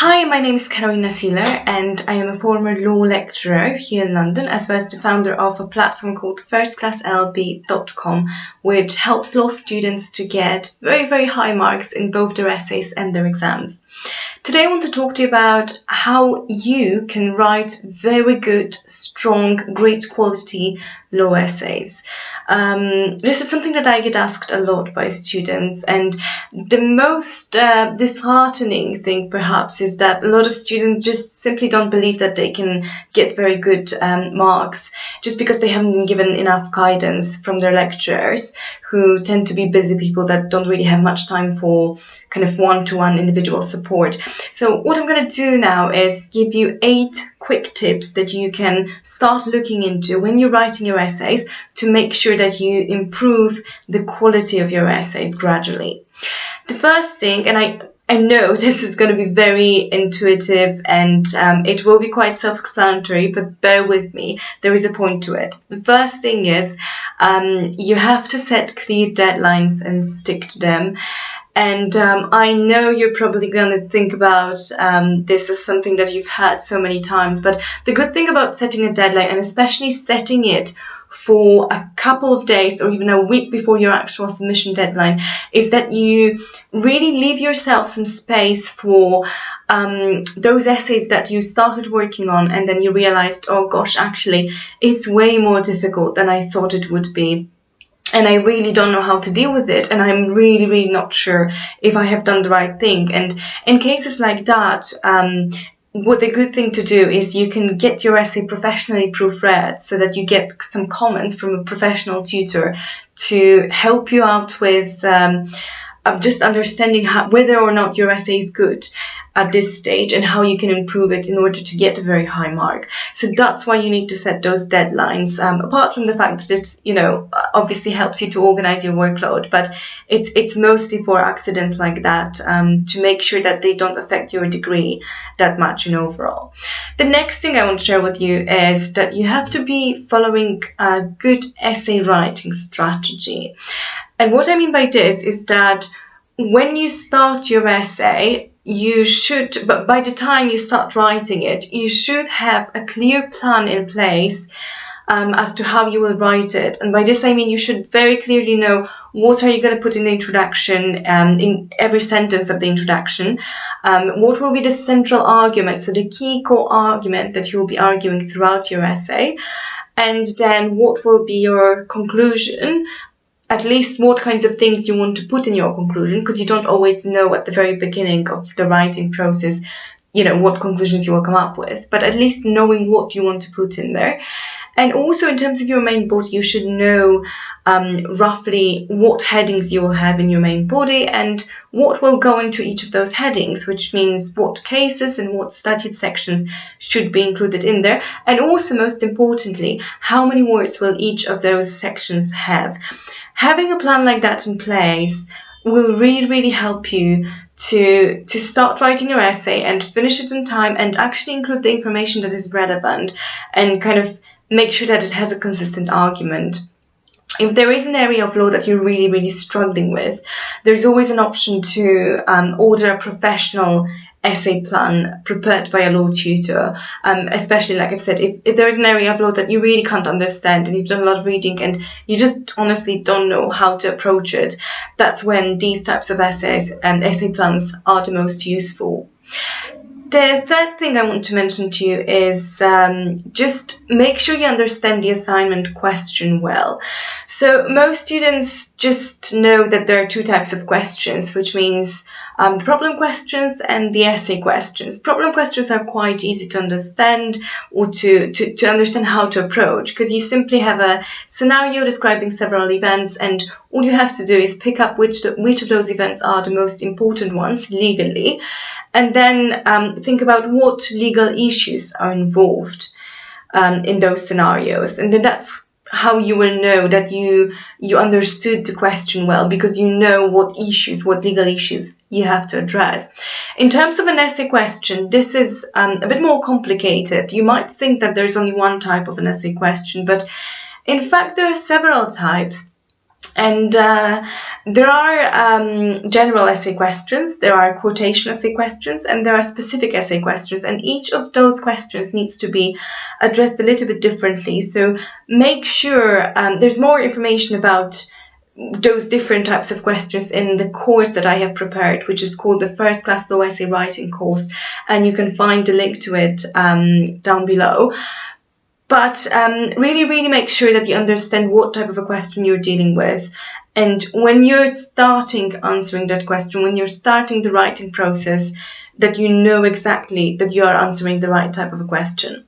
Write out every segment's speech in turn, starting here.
Hi, my name is Karolina Sieler and I am a former law lecturer here in London, as well as the founder of a platform called firstclasslb.com, which helps law students to get very, very high marks in both their essays and their exams. Today I want to talk to you about how you can write very good, strong, great quality law essays. This is something that I get asked a lot by students, and the most disheartening thing perhaps is that a lot of students just simply don't believe that they can get very good marks just because they haven't been given enough guidance from their lecturers, who tend to be busy people that don't really have much time for kind of one-to-one individual support. So what I'm going to do now is give you 8 quick tips that you can start looking into when you're writing your essays to make sure that you improve the quality of your essays gradually. The first thing, and I know this is going to be very intuitive and it will be quite self-explanatory, but bear with me, there is a point to it. The first thing is you have to set clear deadlines and stick to them. And I know you're probably going to think about this as something that you've heard so many times, but the good thing about setting a deadline, and especially setting it for a couple of days or even a week before your actual submission deadline, is that you really leave yourself some space for those essays that you started working on and then you realized, oh gosh, actually, it's way more difficult than I thought it would be. And I really don't know how to deal with it, and I'm really, really not sure if I have done the right thing. And in cases like that, what the good thing to do is you can get your essay professionally proofread so that you get some comments from a professional tutor to help you out with just understanding whether or not your essay is good at this stage and how you can improve it in order to get a very high mark. So that's why you need to set those deadlines, apart from the fact that it obviously helps you to organize your workload, but it's mostly for accidents like that, to make sure that they don't affect your degree that much overall. The next thing I want to share with you is that you have to be following a good essay writing strategy. And what I mean by this is that when you start your essay, but by the time you start writing it, you should have a clear plan in place as to how you will write it. And by this I mean you should very clearly know what are you going to put in the introduction, in every sentence of the introduction, what will be the central argument, so the key core argument that you will be arguing throughout your essay, and then what will be your conclusion, at least what kinds of things you want to put in your conclusion, because you don't always know at the very beginning of the writing process, what conclusions you will come up with, but at least knowing what you want to put in there. And also in terms of your main body, you should know roughly what headings you will have in your main body and what will go into each of those headings, which means what cases and what statute sections should be included in there. And also, most importantly, how many words will each of those sections have. Having a plan like that in place will really, really help you to start writing your essay and finish it in time and actually include the information that is relevant and kind of make sure that it has a consistent argument. If there is an area of law that you're really, really struggling with, there's always an option to order a professional essay plan prepared by a law tutor, especially, like I've said, if there is an area of law that you really can't understand and you've done a lot of reading and you just honestly don't know how to approach it, that's when these types of essays and essay plans are the most useful. The third thing I want to mention to you is just make sure you understand the assignment question well. So most students just know that there are 2 types of questions, which means the problem questions and the essay questions. Problem questions are quite easy to understand or to understand how to approach, because you simply have a scenario describing several events and all you have to do is pick up which of those events are the most important ones legally, and then think about what legal issues are involved in those scenarios. And then that's how you will know that you understood the question well, because you know what legal issues you have to address. In terms of an essay question, this is a bit more complicated. You might think that there's only one type of an essay question, but in fact there are several types. And there are general essay questions, there are quotation essay questions, and there are specific essay questions. And each of those questions needs to be addressed a little bit differently. So make sure there's more information about those different types of questions in the course that I have prepared, which is called the First Class Law Essay Writing course. And you can find the link to it down below. But really make sure that you understand what type of a question you're dealing with. And when you're starting answering that question, when you're starting the writing process, that you know exactly that you are answering the right type of a question.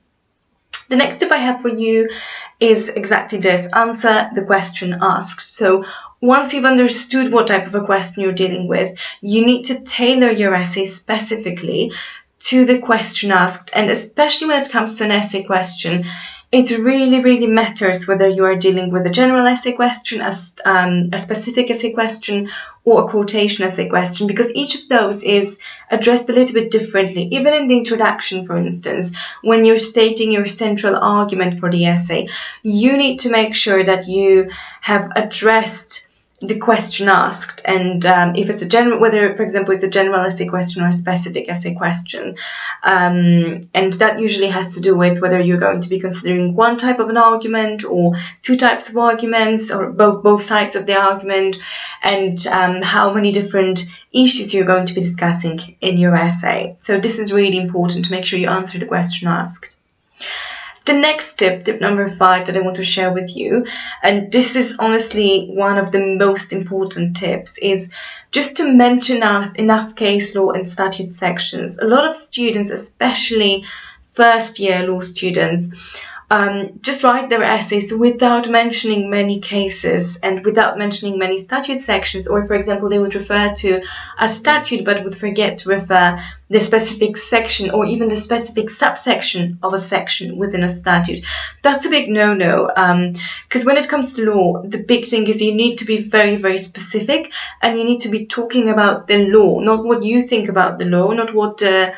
The next tip I have for you is exactly this: answer the question asked. So once you've understood what type of a question you're dealing with, you need to tailor your essay specifically to the question asked. And especially when it comes to an essay question, it really matters whether you are dealing with a general essay question, a specific essay question, or a quotation essay question, because each of those is addressed a little bit differently. Even in the introduction, for instance, when you're stating your central argument for the essay, you need to make sure that you have addressed the question asked, and if it's a general, whether, for example, it's a general essay question or a specific essay question, and that usually has to do with whether you're going to be considering one type of an argument or two types of arguments, or both sides of the argument, and how many different issues you're going to be discussing in your essay. So this is really important to make sure you answer the question asked. The next tip number 5 that I want to share with you, and this is honestly one of the most important tips, is just to mention enough case law and statute sections. A lot of students, especially first year law students, just write their essays without mentioning many cases and without mentioning many statute sections, or for example, they would refer to a statute but would forget to refer the specific section or even the specific subsection of a section within a statute. That's a big no-no, because when it comes to law, the big thing is you need to be very specific, and you need to be talking about the law, not what you think about the law, not what the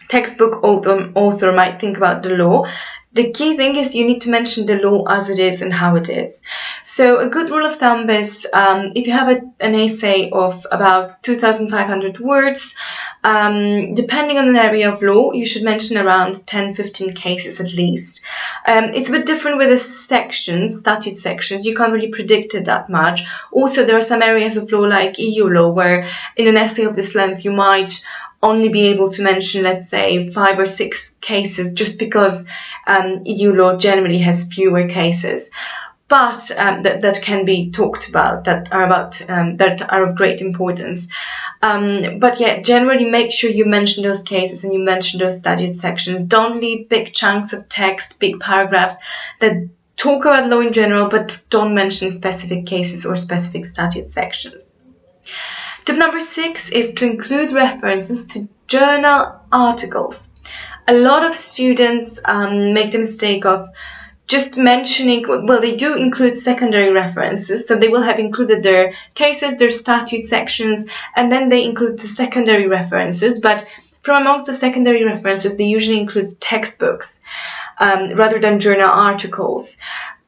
textbook author might think about the law. The key thing is you need to mention the law as it is and how it is. So a good rule of thumb is if you have an essay of about 2,500 words, depending on an area of law, you should mention around 10-15 cases at least. It's a bit different with the sections, statute sections. You can't really predict it that much. Also, there are some areas of law like EU law where in an essay of this length you might only be able to mention, let's say, 5 or 6 cases, just because EU law generally has fewer cases, but that can be talked about, that are of great importance. But yeah, generally make sure you mention those cases and you mention those statute sections. Don't leave big chunks of text, big paragraphs that talk about law in general, but don't mention specific cases or specific statute sections. Tip number 6 is to include references to journal articles. A lot of students make the mistake of just mentioning, well, they do include secondary references, so they will have included their cases, their statute sections, and then they include the secondary references, but from amongst the secondary references, they usually include textbooks rather than journal articles.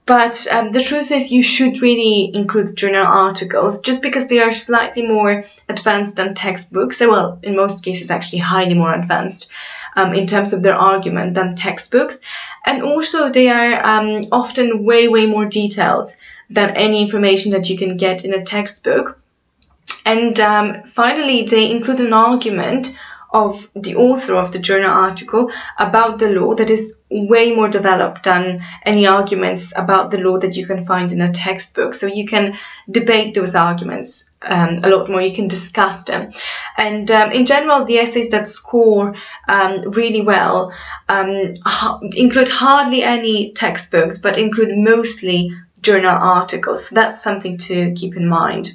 But the truth is you should really include journal articles, just because they are slightly more advanced than textbooks. Well, in most cases, actually highly more advanced in terms of their argument than textbooks. And also they are often way more detailed than any information that you can get in a textbook. And finally, they include an argument of the author of the journal article about the law that is way more developed than any arguments about the law that you can find in a textbook. So you can debate those arguments a lot more, you can discuss them. And in general, the essays that score really well include hardly any textbooks, but include mostly journal articles. So that's something to keep in mind.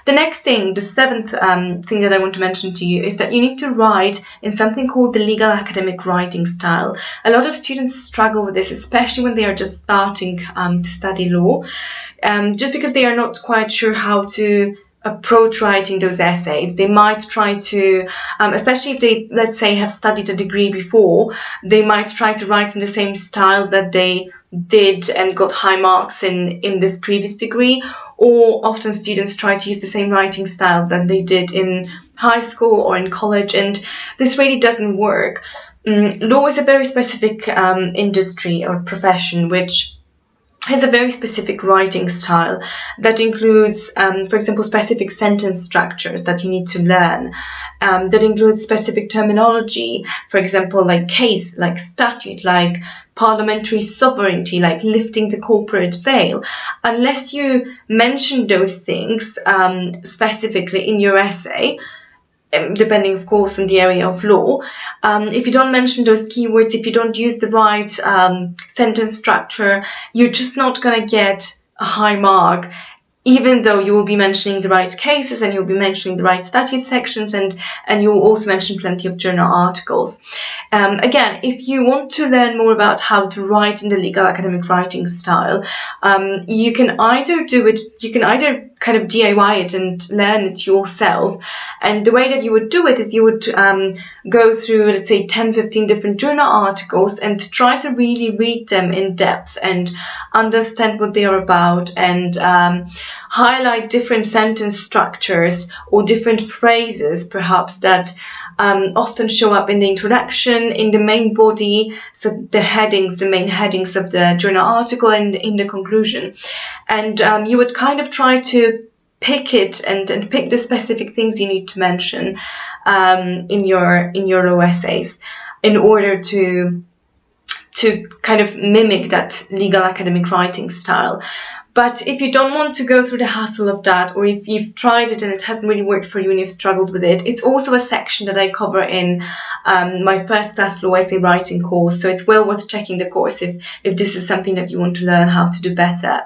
The next thing, the 7th thing that I want to mention to you, is that you need to write in something called the legal academic writing style. A lot of students struggle with this, especially when they are just starting to study law, just because they are not quite sure how to approach writing those essays. They might try to, especially if they, let's say, have studied a degree before, they might try to write in the same style that they did and got high marks in this previous degree, or often students try to use the same writing style that they did in high school or in college, and this really doesn't work. Law is a very specific industry or profession which has a very specific writing style that includes, for example, specific sentence structures that you need to learn, that includes specific terminology, for example, like case, like statute, like parliamentary sovereignty, like lifting the corporate veil. Unless you mention those things specifically in your essay, depending, of course, on the area of law, if you don't mention those keywords, if you don't use the right sentence structure, you're just not going to get a high mark, even though you will be mentioning the right cases and you'll be mentioning the right statute sections, and you will also mention plenty of journal articles. Again, if you want to learn more about how to write in the legal academic writing style, you can either kind of DIY it and learn it yourself. And the way that you would do it is you would go through, let's say, 10-15 different journal articles and try to really read them in depth and understand what they are about, and highlight different sentence structures or different phrases perhaps that often show up in the introduction, in the main body, so the main headings of the journal article, and in the conclusion. And you would kind of try to pick it and pick the specific things you need to mention in your law essays in order to kind of mimic that legal academic writing style. But if you don't want to go through the hassle of that, or if you've tried it and it hasn't really worked for you and you've struggled with it, it's also a section that I cover in my first class law essay writing course. So it's well worth checking the course if this is something that you want to learn how to do better.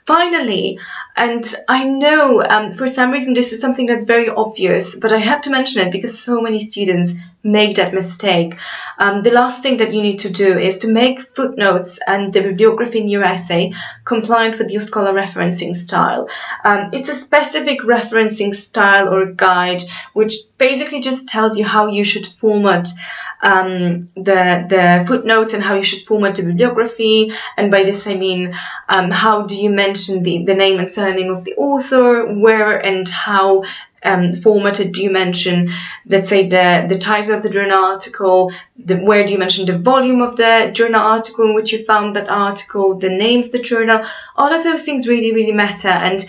Finally, and I know for some reason this is something that's very obvious, but I have to mention it because so many students make that mistake. The last thing that you need to do is to make footnotes and the bibliography in your essay compliant with your scholar referencing style. It's a specific referencing style or guide which basically just tells you how you should format the footnotes and how you should format the bibliography. And by this I mean how do you mention the name and surname of the author, where and how formatted do you mention, let's say, the title of the journal article, where do you mention the volume of the journal article in which you found that article, the name of the journal. All of those things really, really matter. And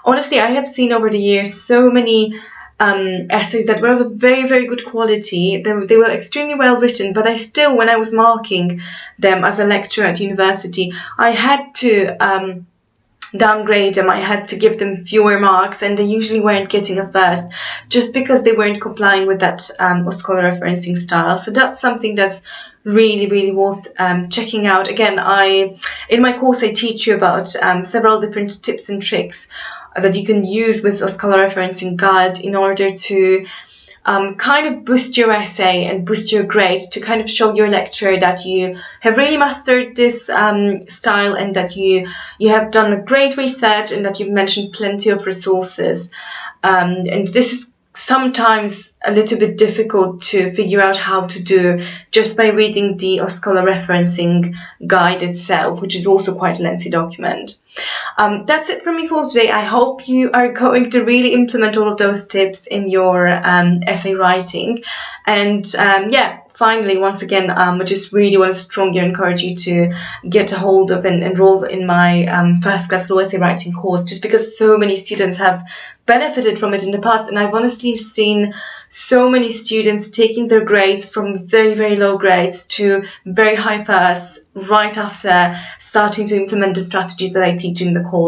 honestly, I have seen over the years so many essays that were of very, very good quality. They were extremely well written, but I still, when I was marking them as a lecturer at university, I had to downgrade them. I had to give them fewer marks, and they usually weren't getting a first just because they weren't complying with that scholar referencing style. So that's something that's really, really worth checking out. Again, in my course I teach you about several different tips and tricks that you can use with a scholar referencing guide in order to kind of boost your essay and boost your grade, to kind of show your lecturer that you have really mastered this style, and that you have done a great research, and that you've mentioned plenty of resources. And this is sometimes a little bit difficult to figure out how to do just by reading the scholar referencing guide itself, which is also quite a lengthy document. That's it from me for today. I hope you are going to really implement all of those tips in your essay writing. And finally, once again, I just really want to strongly encourage you to get a hold of and enroll in my first class law essay writing course, just because so many students have benefited from it in the past. And I've honestly seen so many students taking their grades from very, very low grades to very high firsts right after starting to implement the strategies that I teach in the course.